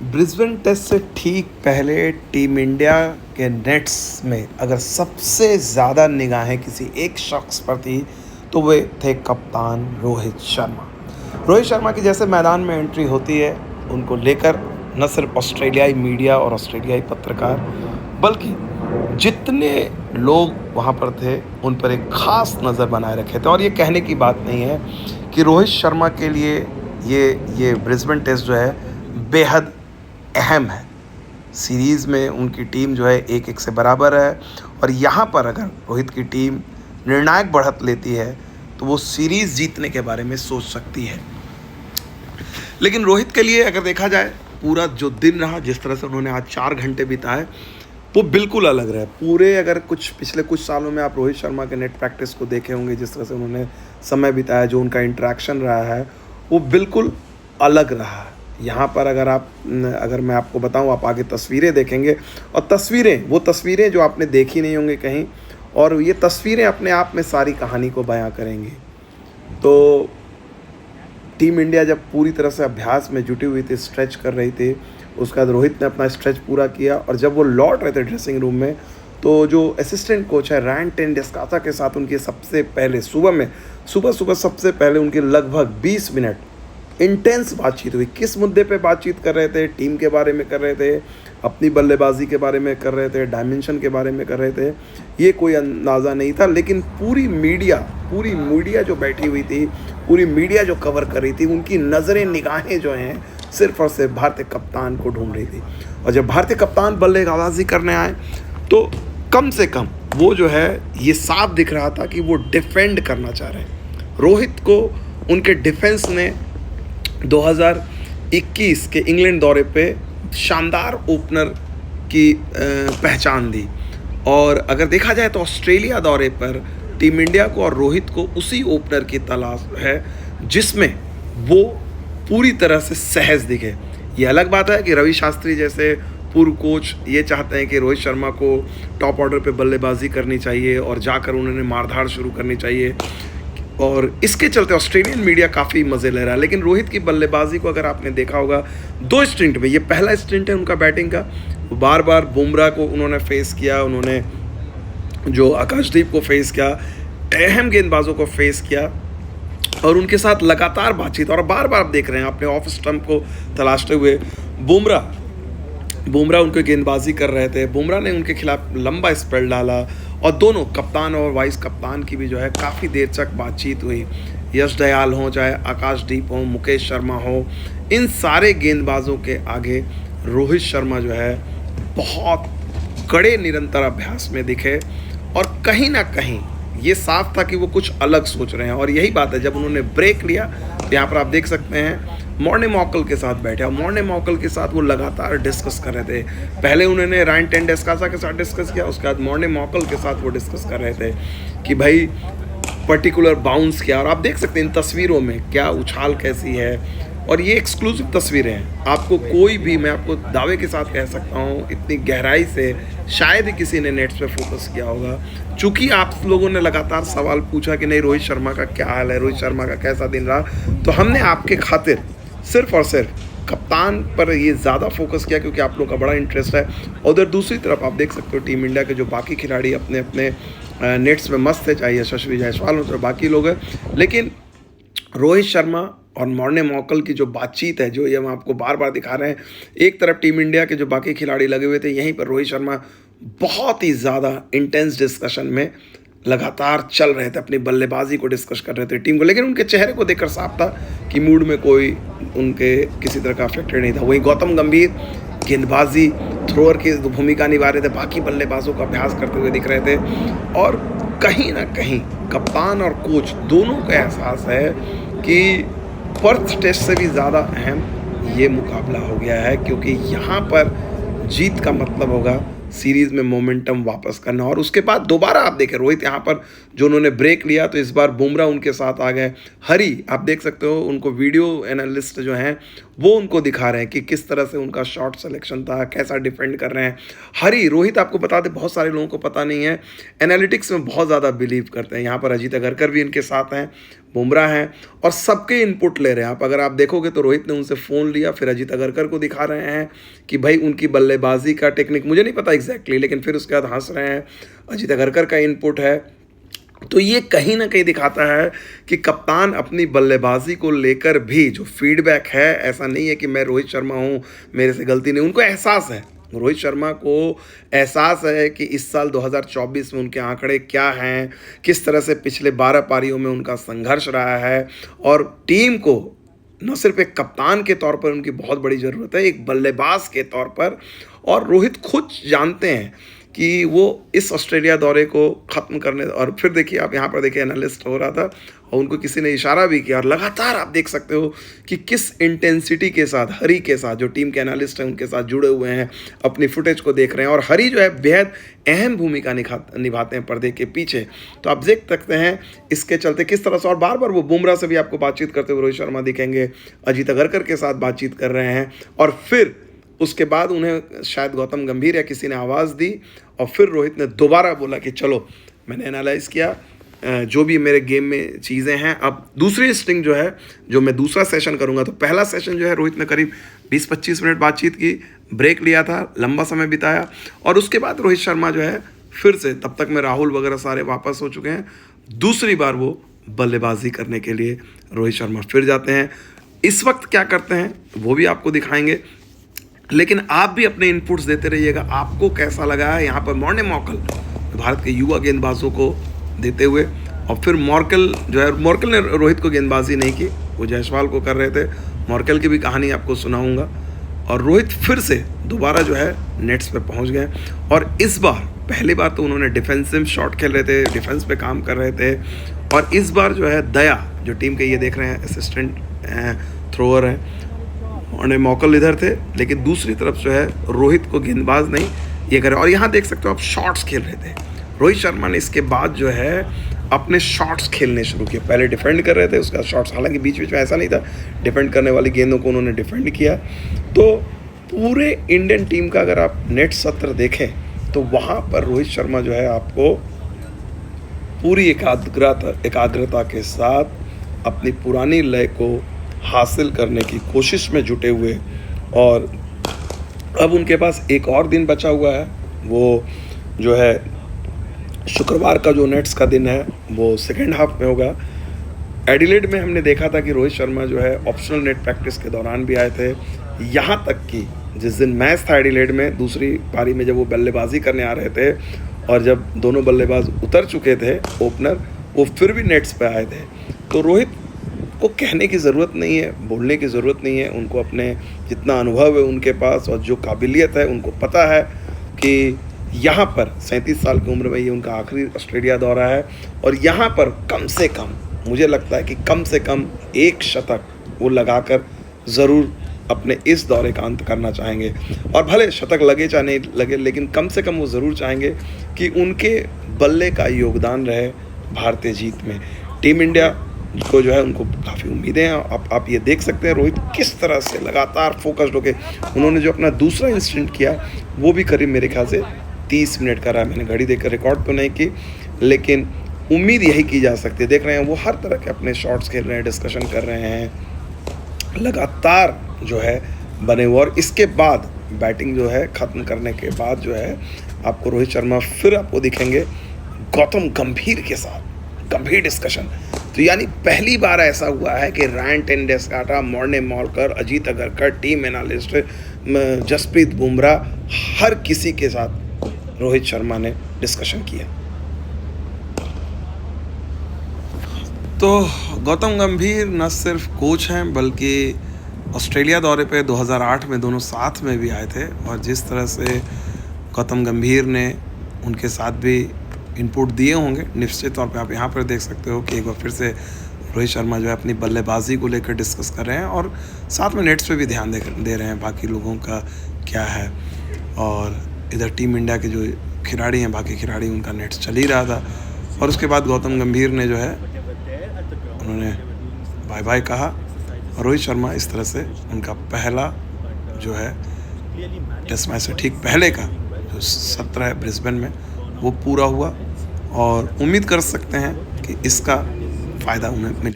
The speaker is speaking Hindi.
ब्रिस्बेन टेस्ट से ठीक पहले टीम इंडिया के नेट्स में अगर सबसे ज़्यादा निगाहें किसी एक शख्स पर थी तो वे थे कप्तान रोहित शर्मा। रोहित शर्मा की जैसे मैदान में एंट्री होती है, उनको लेकर न सिर्फ ऑस्ट्रेलियाई मीडिया और ऑस्ट्रेलियाई पत्रकार बल्कि जितने लोग वहाँ पर थे उन पर एक ख़ास नज़र बनाए रखे थे। और ये कहने की बात नहीं है कि रोहित शर्मा के लिए ये ब्रिस्बेन टेस्ट जो है बेहद अहम है। सीरीज़ में उनकी टीम जो है 1-1 से बराबर है और यहाँ पर अगर रोहित की टीम निर्णायक बढ़त लेती है तो वो सीरीज़ जीतने के बारे में सोच सकती है। लेकिन रोहित के लिए अगर देखा जाए, पूरा जो दिन रहा, जिस तरह से उन्होंने आज 4 घंटे बिताए, वो बिल्कुल अलग रहा। पूरे अगर पिछले कुछ सालों में आप रोहित शर्मा के नेट प्रैक्टिस को देखे होंगे, जिस तरह से उन्होंने समय बिताया, जो उनका इंटरेक्शन रहा है, वो बिल्कुल अलग रहा। यहाँ पर अगर मैं आपको बताऊँ, आप आगे तस्वीरें देखेंगे और वो तस्वीरें जो आपने देखी नहीं होंगी कहीं, और ये तस्वीरें अपने आप में सारी कहानी को बयां करेंगी। तो टीम इंडिया जब पूरी तरह से अभ्यास में जुटी हुई थी, स्ट्रेच कर रही थी, उसके बाद रोहित ने अपना स्ट्रेच पूरा किया और जब वो लौट रहे थे ड्रेसिंग रूम में, तो जो असिस्टेंट कोच है रैन टेन डिस्कासा के साथ उनकी सबसे पहले सुबह सबसे पहले उनकी लगभग 20 मिनट इंटेंस बातचीत हुई। किस मुद्दे पे बातचीत कर रहे थे? टीम के बारे में कर रहे थे, अपनी बल्लेबाजी के बारे में कर रहे थे, डायमेंशन के बारे में कर रहे थे, ये कोई अंदाज़ा नहीं था। लेकिन पूरी मीडिया जो बैठी हुई थी, पूरी मीडिया जो कवर कर रही थी, उनकी नज़रें निगाहें जो हैं सिर्फ और सिर्फ भारतीय कप्तान को ढूंढ रही थी। और जब भारतीय कप्तान बल्लेबाजी करने आए तो कम से कम वो जो है ये साफ दिख रहा था कि वो डिफेंड करना चाह रहे हैं। रोहित को उनके डिफेंस ने 2021 के इंग्लैंड दौरे पे शानदार ओपनर की पहचान दी, और अगर देखा जाए तो ऑस्ट्रेलिया दौरे पर टीम इंडिया को और रोहित को उसी ओपनर की तलाश है जिसमें वो पूरी तरह से सहज दिखे। ये अलग बात है कि रवि शास्त्री जैसे पूर्व कोच ये चाहते हैं कि रोहित शर्मा को टॉप ऑर्डर पे बल्लेबाजी करनी चाहिए और जाकर उन्होंने मारधाड़ शुरू करनी चाहिए, और इसके चलते ऑस्ट्रेलियन मीडिया काफ़ी मज़े ले रहा है। लेकिन रोहित की बल्लेबाजी को अगर आपने देखा होगा 2 स्टिंट में, ये पहला स्टिंट है उनका बैटिंग का, बार बार बुमराह को उन्होंने फेस किया, उन्होंने जो आकाशदीप को फेस किया, अहम गेंदबाजों को फेस किया और उनके साथ लगातार बातचीत। और बार बार आप देख रहे हैं अपने ऑफ स्टंप को तलाशते हुए बुमराह उनके गेंदबाजी कर रहे थे, बुमराह ने उनके खिलाफ लंबा स्पेल डाला और दोनों कप्तान और वाइस कप्तान की भी जो है काफ़ी देर तक बातचीत हुई। यश दयाल हो, चाहे आकाशदीप हो, मुकेश शर्मा हो, इन सारे गेंदबाजों के आगे रोहित शर्मा जो है बहुत कड़े निरंतर अभ्यास में दिखे और कहीं ना कहीं ये साफ था कि वो कुछ अलग सोच रहे हैं। और यही बात है, जब उन्होंने ब्रेक लिया तो यहाँ पर आप देख सकते हैं मॉर्ने मॉकल के साथ बैठे, और मॉर्ने मॉकल के साथ वो लगातार डिस्कस कर रहे थे। पहले उन्होंने रैन टेन डिस्कासा के साथ डिस्कस किया, उसके बाद मॉर्ने मॉकल के साथ वो डिस्कस कर रहे थे कि भाई पर्टिकुलर बाउंस क्या। और आप देख सकते हैं इन तस्वीरों में क्या उछाल कैसी है, और ये एक्सक्लूसिव तस्वीरें हैं। आपको कोई भी, मैं आपको दावे के साथ कह सकता हूँ, इतनी गहराई से शायद ही किसी ने नेट्स पे फोकस किया होगा। चूँकि आप लोगों ने लगातार सवाल पूछा कि नहीं रोहित शर्मा का क्या हाल है, रोहित शर्मा का कैसा दिन रहा, तो हमने आपके खातिर सिर्फ और सिर्फ कप्तान पर ये ज़्यादा फोकस किया क्योंकि आप लोग का बड़ा इंटरेस्ट है। और उधर दूसरी तरफ आप देख सकते हो टीम इंडिया के जो बाकी खिलाड़ी अपने अपने नेट्स में मस्त है, चाहे यशस्वी जायसवाल हो तो बाकी लोग हैं। लेकिन रोहित शर्मा और मॉर्ने मॉकल की जो बातचीत है, जो ये हम आपको बार बार दिखा रहे हैं, एक तरफ टीम इंडिया के जो बाकी खिलाड़ी लगे हुए थे, यहीं पर रोहित शर्मा बहुत ही ज़्यादा इंटेंस डिस्कशन में लगातार चल रहे थे, अपनी बल्लेबाजी को डिस्कस कर रहे थे टीम को। लेकिन उनके चेहरे को देखकर साफ था कि मूड में कोई उनके किसी तरह का अफेक्टेड नहीं था। वहीं गौतम गंभीर गेंदबाजी थ्रोअर की भूमिका निभा रहे थे, बाकी बल्लेबाजों का अभ्यास करते हुए दिख रहे थे, और कहीं ना कहीं कप्तान और कोच दोनों का एहसास है कि पर्थ टेस्ट से भी ज़्यादा अहम ये मुकाबला हो गया है, क्योंकि यहाँ पर जीत का मतलब होगा सीरीज़ में मोमेंटम वापस करना। और उसके बाद दोबारा आप देखें रोहित यहाँ पर जो उन्होंने ब्रेक लिया, तो इस बार बुमराह उनके साथ आ गए। हरी आप देख सकते हो, उनको वीडियो एनालिस्ट जो हैं वो उनको दिखा रहे हैं कि किस तरह से उनका शॉट सिलेक्शन था, कैसा डिफेंड कर रहे हैं। हरी, रोहित आपको बता दें, बहुत सारे लोगों को पता नहीं है, एनालिटिक्स में बहुत ज़्यादा बिलीव करते हैं। यहाँ पर अजीत अगरकर भी इनके साथ हैं, बुमराह हैं और सबके इनपुट ले रहे हैं आप। अगर आप देखोगे तो रोहित ने उनसे फ़ोन लिया, फिर अजीत अगरकर को दिखा रहे हैं कि भाई उनकी बल्लेबाजी का टेक्निक मुझे नहीं पता एग्जैक्टली, लेकिन फिर उसके बाद हंस रहे हैं। अजीत अगरकर का इनपुट है। तो ये कहीं ना कहीं दिखाता है कि कप्तान अपनी बल्लेबाजी को लेकर भी जो फीडबैक है, ऐसा नहीं है कि मैं रोहित शर्मा हूँ, मेरे से गलती नहीं, उनको एहसास है। रोहित शर्मा को एहसास है कि इस साल 2024 में उनके आंकड़े क्या हैं, किस तरह से पिछले 12 पारियों में उनका संघर्ष रहा है, और टीम को न सिर्फ एक कप्तान के तौर पर उनकी बहुत बड़ी ज़रूरत है, एक बल्लेबाज के तौर पर। और रोहित खुद जानते हैं कि वो इस ऑस्ट्रेलिया दौरे को ख़त्म करने, और फिर देखिए आप यहाँ पर देखिए एनालिस्ट हो रहा था और उनको किसी ने इशारा भी किया, और लगातार आप देख सकते हो कि किस इंटेंसिटी के साथ हरी के साथ, जो टीम के एनालिस्ट हैं उनके साथ जुड़े हुए हैं, अपनी फुटेज को देख रहे हैं। और हरी जो है बेहद अहम भूमिका निभाते हैं पर्दे के पीछे। तो आप देख सकते हैं इसके चलते किस तरह से, और बार बार वो बुमराह से भी आपको बातचीत करते हुए रोहित शर्मा दिखेंगे, अजीत अगरकर के साथ बातचीत कर रहे हैं। और फिर उसके बाद उन्हें शायद गौतम गंभीर या किसी ने आवाज़ दी, और फिर रोहित ने दोबारा बोला कि चलो मैंने एनालाइज़ किया, जो भी मेरे गेम में चीज़ें हैं, अब दूसरी स्टिंग जो है, जो मैं दूसरा सेशन करूंगा। तो पहला सेशन जो है रोहित ने करीब 20-25 मिनट बातचीत की, ब्रेक लिया था, लंबा समय बिताया, और उसके बाद रोहित शर्मा जो है फिर से, तब तक में राहुल वगैरह सारे वापस हो चुके हैं, दूसरी बार वो बल्लेबाजी करने के लिए रोहित शर्मा फिर जाते हैं। इस वक्त क्या करते हैं वो भी आपको दिखाएंगे, लेकिन आप भी अपने इनपुट्स देते रहिएगा। आपको कैसा लगा है यहाँ पर मॉर्ने मॉर्कल भारत के युवा गेंदबाजों को देते हुए, और फिर मॉर्कल जो है, मॉर्कल ने रोहित को गेंदबाजी नहीं की, वो जायसवाल को कर रहे थे। मॉर्कल की भी कहानी आपको सुनाऊंगा। और रोहित फिर से दोबारा जो है नेट्स पे पहुंच गए, और इस बार पहली बार तो उन्होंने डिफेंसिव शॉट खेल रहे थे, डिफेंस पे काम कर रहे थे, और इस बार जो है दया, जो टीम के ये देख रहे हैं असिस्टेंट थ्रोअर हैं, और मॉर्कल इधर थे, लेकिन दूसरी तरफ जो है रोहित को गेंदबाज नहीं ये करे। और यहाँ देख सकते हो आप शॉट्स खेल रहे थे रोहित शर्मा ने। इसके बाद जो है अपने शॉट्स खेलने शुरू किए। पहले डिफेंड कर रहे थे, उसका शॉट्स, हालांकि बीच बीच में ऐसा नहीं था, डिफेंड करने वाली गेंदों को उन्होंने डिफेंड किया। तो पूरे इंडियन टीम का अगर आप नेट सत्र देखें तो वहाँ पर रोहित शर्मा जो है आपको पूरी एकाग्रता के साथ अपनी पुरानी लय को हासिल करने की कोशिश में जुटे हुए। और अब उनके पास एक और दिन बचा हुआ है, वो जो है शुक्रवार का जो नेट्स का दिन है वो सेकेंड हाफ में होगा। एडिलेड में हमने देखा था कि रोहित शर्मा जो है ऑप्शनल नेट प्रैक्टिस के दौरान भी आए थे, यहाँ तक कि जिस दिन मैच था एडिलेड में, दूसरी पारी में जब वो बल्लेबाजी करने आ रहे थे और जब दोनों बल्लेबाज उतर चुके थे ओपनर, वो फिर भी नेट्स पे आए थे। तो रोहित को कहने की ज़रूरत नहीं है, बोलने की ज़रूरत नहीं है, उनको अपने जितना अनुभव है उनके पास और जो काबिलियत है, उनको पता है कि यहाँ पर 37 साल की उम्र में ये उनका आखिरी ऑस्ट्रेलिया दौरा है, और यहाँ पर कम से कम मुझे लगता है कि कम से कम एक शतक वो लगाकर ज़रूर अपने इस दौरे का अंत करना चाहेंगे। और भले शतक लगे चाहे नहीं लगे, लेकिन कम से कम वो ज़रूर चाहेंगे कि उनके बल्ले का योगदान रहे भारतीय जीत में। टीम इंडिया को जो है उनको काफ़ी उम्मीदें हैं। आप ये देख सकते हैं रोहित किस तरह से लगातार फोकस्ड होके उन्होंने जो अपना दूसरा इंस्टेंट किया वो भी करीब मेरे ख्याल से 30 मिनट का रहा। मैंने घड़ी देखकर रिकॉर्ड तो नहीं की, लेकिन उम्मीद यही की जा सकती है। देख रहे हैं वो हर तरह के अपने शॉट्स खेल रहे हैं, डिस्कशन कर रहे हैं, लगातार जो है बने हुए। और इसके बाद बैटिंग जो है ख़त्म करने के बाद जो है आपको रोहित शर्मा फिर आपको दिखेंगे गौतम गंभीर के साथ, गंभीर डिस्कशन। तो यानी पहली बार ऐसा हुआ है कि Ryan Tendulkar, Morne Morkel, Ajit Agarkar, team analyst, Jasprit Bumrah, हर किसी के साथ रोहित शर्मा ने डिस्कशन किया। तो गौतम गंभीर न सिर्फ कोच हैं बल्कि ऑस्ट्रेलिया दौरे पे 2008 में दोनों साथ में भी आए थे, और जिस तरह से गौतम गंभीर ने उनके साथ भी इनपुट दिए होंगे, निश्चित तौर पे आप यहाँ पर देख सकते हो कि एक बार फिर से रोहित शर्मा जो है अपनी बल्लेबाजी को लेकर डिस्कस कर रहे हैं, और साथ में नेट्स पे भी ध्यान दे रहे हैं बाकी लोगों का क्या है। और इधर टीम इंडिया के जो खिलाड़ी हैं, बाकी खिलाड़ी, उनका नेट्स चल ही रहा था। और उसके बाद गौतम गंभीर ने जो है उन्होंने बाय बाय कहा, और रोहित शर्मा इस तरह से उनका पहला जो है टेस्ट मैच से ठीक पहले का जो सत्र है ब्रिस्बेन में वो पूरा हुआ और उम्मीद कर सकते हैं कि इसका फ़ायदा उन्हें मिले।